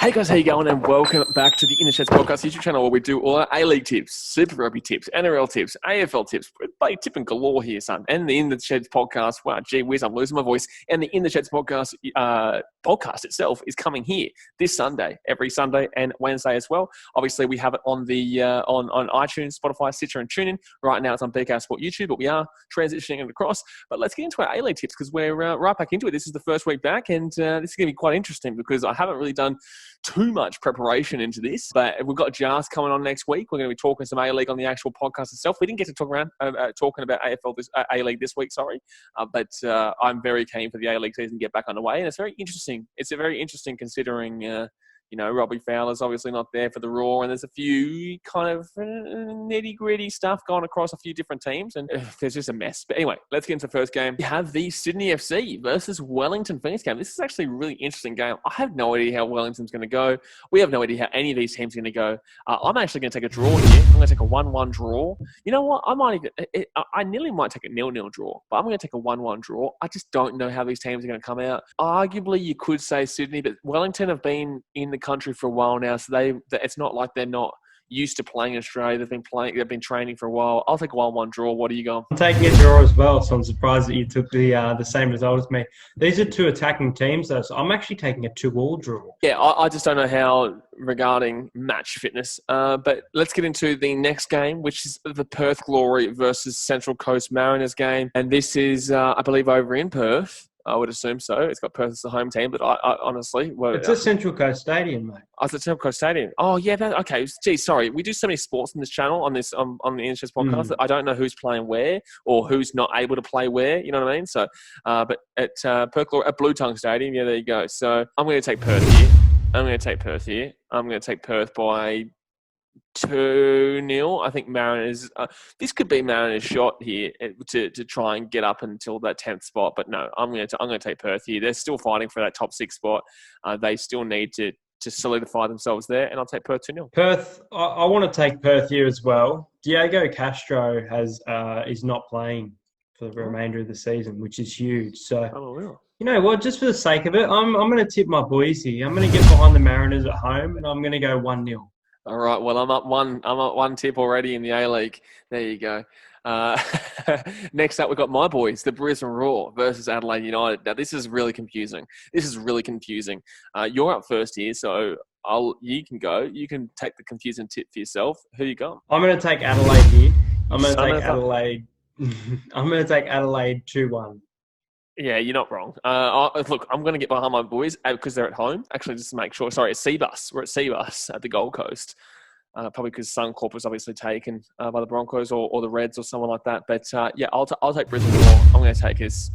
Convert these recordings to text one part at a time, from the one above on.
Hey guys, how you going? And welcome back to the In the Sheds podcast YouTube channel where we do all our A-League tips, Super Rugby tips, NRL tips, AFL tips. We're tipping galore here, son. And the In the Sheds podcast, wow, gee whiz, I'm losing my voice. And the In the Sheds podcast itself is coming here this Sunday, every Sunday and Wednesday as well. Obviously, we have it on the on iTunes, Spotify, Stitcher, and TuneIn. Right now, it's on BKRsport YouTube, but we are transitioning it across. But let's get into our A-League tips because we're right back into it. This is the first week back, and this is going to be quite interesting because I haven't really done too much preparation into this, but we've got Jars coming on next week. We're going to be talking some A-League on the actual podcast itself. We didn't get to talk around talking about A-League this week, but I'm very keen for the A-League season to get back underway, and it's very interesting. It's very interesting considering Robbie Fowler's obviously not there for the Raw, and there's a few kind of nitty-gritty stuff going across a few different teams, and there's just a mess. But anyway, let's get into the first game. We have the Sydney FC versus Wellington Phoenix game. This is actually a really interesting game. I have no idea how Wellington's going to go. We have no idea how any of these teams are going to go. I'm actually going to take a draw here. I'm going to take a 1-1 draw. You know what? I nearly might take a 0-0 draw, but I'm going to take a 1-1 draw. I just don't know how these teams are going to come out. Arguably, you could say Sydney, but Wellington have been in the country for a while now, so it's not like they're not used to playing in Australia. They've been training for a while. I'll take a 1-1 draw. What are you going? I'm taking a draw as well, so I'm surprised that you took the same result as me. These are two attacking teams, though, so I'm actually taking a 2-2 draw. Yeah, I just don't know how regarding match fitness. But let's get into the next game, which is the Perth Glory versus Central Coast Mariners game. And this is, I believe, over in Perth. I would assume so. It's got Perth as the home team, but I honestly... It's a Central Coast Stadium, mate. Oh, it's a Central Coast Stadium. Oh, yeah. Okay. Gee, sorry. We do so many sports in this channel on the Interest podcast that I don't know who's playing where or who's not able to play where. You know what I mean? So, but at Perth at Blue Tongue Stadium, yeah, there you go. So I'm going to take Perth here. I'm going to take Perth by 2-0. I think Mariners. This could be Mariners' shot here to try and get up until that 10th spot. But no, I'm going to take Perth here. They're still fighting for that top 6 spot. They still need to solidify themselves there, and I'll take Perth 2-0. Perth. I want to take Perth here as well. Diego Castro is not playing for the remainder of the season, which is huge. So. You know what? Just for the sake of it, I'm going to tip my boys here. I'm going to get behind the Mariners at home, and I'm going to go 1-0. All right. Well, I'm up one tip already in the A-League. There you go. Next up, we've got my boys, the Brisbane Roar versus Adelaide United. Now, this is really confusing. You're up first here, so you can go. You can take the confusing tip for yourself. Who you got? I'm going to take Adelaide here. I'm going to take Adelaide. I'm going to take Adelaide 2-1. Yeah, you're not wrong. Look, I'm going to get behind my boys because they're at home. Actually, just to make sure. Sorry, it's Seabus. We're at Seabus at the Gold Coast. Probably because Suncorp was obviously taken by the Broncos or the Reds or someone like that. But, yeah, I'll take Brisbane Roar. I'm going to take us.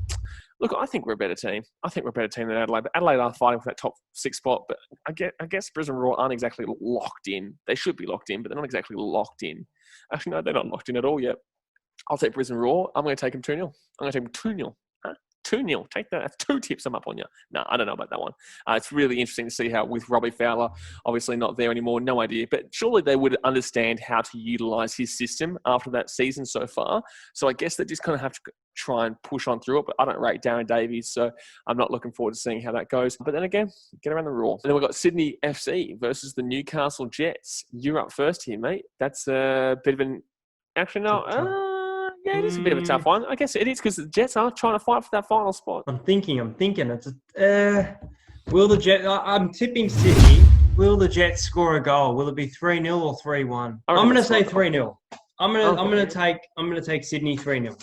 Look, I think we're a better team. I think we're a better team than Adelaide. But Adelaide are fighting for that top 6 spot. But I guess Brisbane Roar aren't exactly locked in. They should be locked in, but they're not exactly locked in. Actually, no, they're not locked in at all yet. I'll take Brisbane Roar. I'm going to take them 2-0. I'm going to take them 2-0. 2-0. Take that. That's 2 tips I'm up on you. No, I don't know about that one. It's really interesting to see how with Robbie Fowler, obviously not there anymore, no idea. But surely they would understand how to utilise his system after that season so far. So I guess they just kind of have to try and push on through it. But I don't rate Darren Davies, so I'm not looking forward to seeing how that goes. But then again, get around the Raw. And then we've got Sydney FC versus the Newcastle Jets. You're up first here, mate. That's a bit of an... Actually, no... Yeah, it is a bit of a tough one. I guess it is because the Jets are trying to fight for that final spot. I'm thinking. It's will the Jets? I'm tipping Sydney. Will the Jets score a goal? Will it be 3-0 or 3-1? I'm going to say 3-0. I'm going to take Sydney 3-0.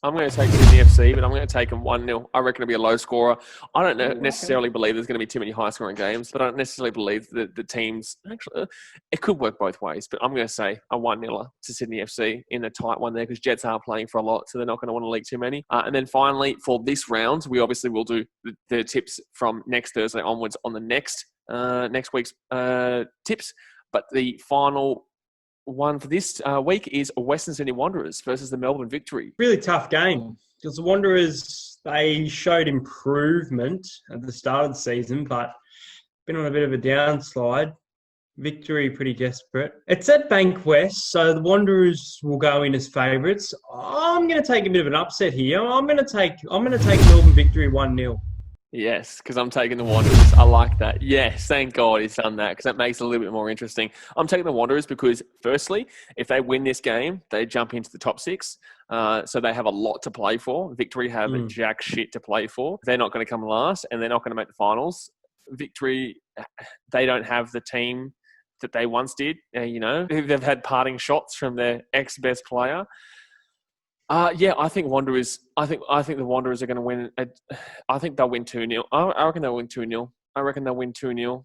I'm going to take Sydney FC, but I'm going to take them 1-0. I reckon it'll be a low scorer. I don't necessarily believe there's going to be too many high-scoring games, but I don't necessarily believe that the teams... Actually, it could work both ways, but I'm going to say a 1-0 to Sydney FC in a tight one there because Jets are playing for a lot, so they're not going to want to leak too many. And then finally, for this round, we obviously will do the tips from next Thursday onwards on the next week's tips, but the final... one for this week is Western Sydney Wanderers versus the Melbourne Victory. Really tough game because the Wanderers, they showed improvement at the start of the season, but been on a bit of a downslide. Victory pretty desperate. It's at Bankwest, so the Wanderers will go in as favourites. I'm going to take a bit of an upset here. I'm going to take Melbourne Victory 1-0. Yes, because I'm taking the Wanderers. I like that. Yes, thank God he's done that because that makes it a little bit more interesting. I'm taking the Wanderers because, firstly, if they win this game, they jump into the top 6. So they have a lot to play for. Victory have jack shit to play for. They're not going to come last and they're not going to make the finals. Victory, they don't have the team that they once did. They've had parting shots from their ex-best player. I think Wanderers. I think the Wanderers are going to win. I think they'll win 2-0. I reckon they'll win 2-0. I reckon they'll win 2-0.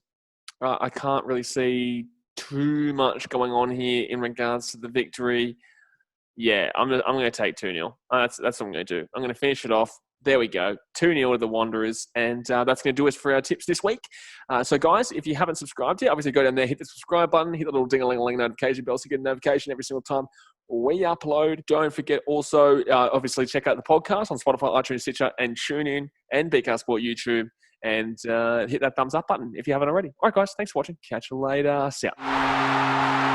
I can't really see too much going on here in regards to the victory. Yeah, I'm going to take 2-0. That's what I'm going to do. I'm going to finish it off. There we go. 2-0 to the Wanderers. And that's going to do us for our tips this week. So, guys, if you haven't subscribed yet, obviously go down there, hit the subscribe button, hit the little ding-a-ling-a-ling notification bell so you get a notification every single time we upload. Don't forget also, obviously, check out the podcast on Spotify, iTunes, Stitcher, and TuneIn, and BKRsport YouTube. And hit that thumbs up button if you haven't already. All right, guys, thanks for watching. Catch you later. See ya.